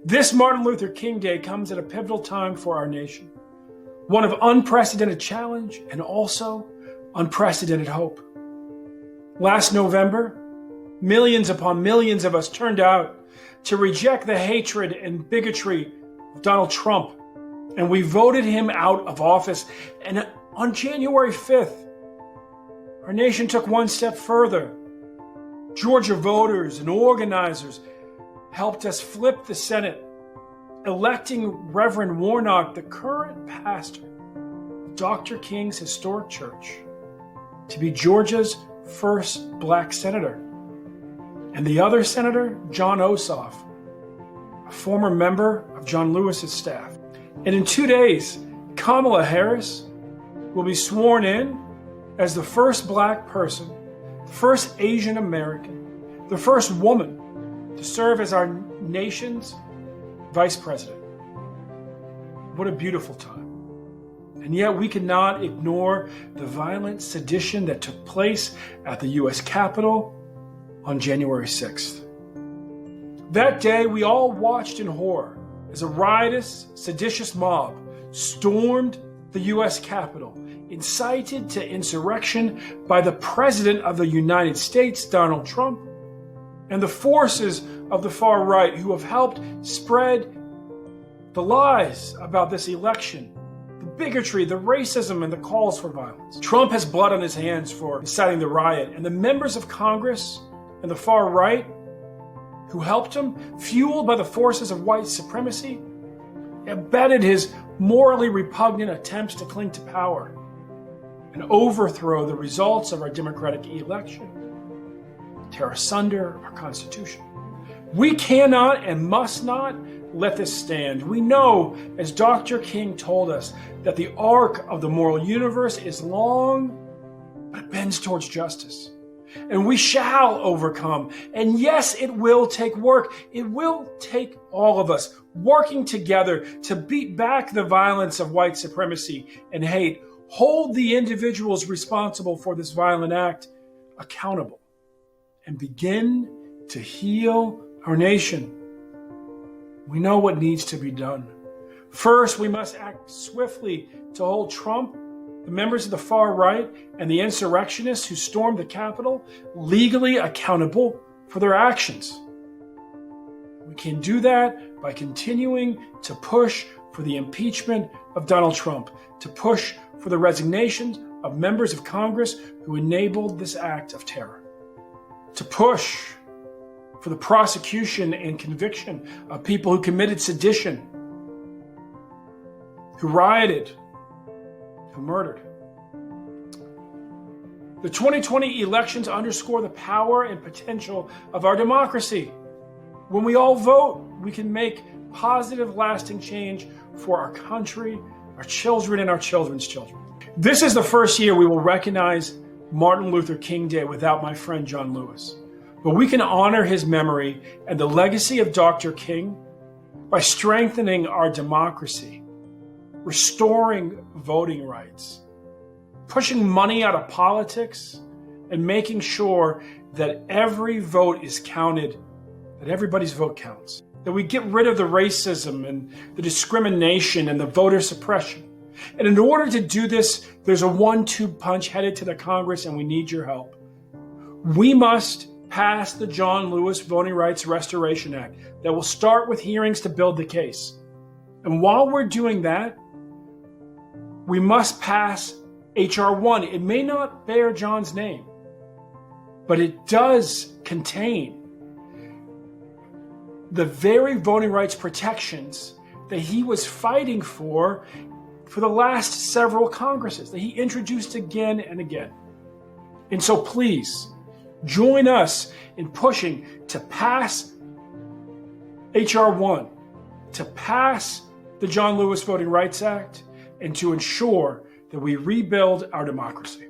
This Martin Luther King Day comes at a pivotal time for our nation, one of unprecedented challenge and also unprecedented hope. Last November, millions upon millions of us turned out to reject the hatred and bigotry of Donald Trump, and we voted him out of office. And on January 5th, our nation took one step further. Georgia voters and organizers helped us flip the Senate, electing Reverend Warnock, the current pastor of Dr. King's historic church, to be Georgia's first black senator. And the other senator, Jon Ossoff, a former member of John Lewis's staff. And in 2 days, Kamala Harris will be sworn in as the first black person, the first Asian American, the first woman to serve as our nation's vice president. What a beautiful time. And yet we cannot ignore the violent sedition that took place at the U.S. Capitol on January 6th. That day, we all watched in horror as a riotous, seditious mob stormed the U.S. Capitol, incited to insurrection by the President of the United States, Donald Trump, and the forces of the far right who have helped spread the lies about this election, the bigotry, the racism, and the calls for violence. Trump has blood on his hands for inciting the riot, and the members of Congress and the far right who helped him, fueled by the forces of white supremacy, abetted his morally repugnant attempts to cling to power and overthrow the results of our democratic election, tear asunder our Constitution. We cannot and must not let this stand. We know, as Dr. King told us, that the arc of the moral universe is long, but it bends towards justice. And we shall overcome. And yes, it will take work. It will take all of us working together to beat back the violence of white supremacy and hate, hold the individuals responsible for this violent act accountable, and begin to heal our nation. We know what needs to be done. First, we must act swiftly to hold Trump, the members of the far right, and the insurrectionists who stormed the Capitol legally accountable for their actions. We can do that by continuing to push for the impeachment of Donald Trump, to push for the resignations of members of Congress who enabled this act of terror, to push for the prosecution and conviction of people who committed sedition, who rioted, who murdered. The 2020 elections underscore the power and potential of our democracy. When we all vote, we can make positive, lasting change for our country, our children, and our children's children. This is the first year we will recognize Martin Luther King Day without my friend John Lewis. But we can honor his memory and the legacy of Dr. King by strengthening our democracy, restoring voting rights, pushing money out of politics, and making sure that every vote is counted, that everybody's vote counts, that we get rid of the racism and the discrimination and the voter suppression. And in order to do this, there's a 1-2 punch headed to the Congress, and we need your help. We must pass the John Lewis Voting Rights Restoration Act that will start with hearings to build the case. And while we're doing that, we must pass H.R. 1. It may not bear John's name, but it does contain the very voting rights protections that he was fighting for the last several Congresses, that he introduced again and again. And so please, join us in pushing to pass H.R. 1, to pass the John Lewis Voting Rights Act, and to ensure that we rebuild our democracy.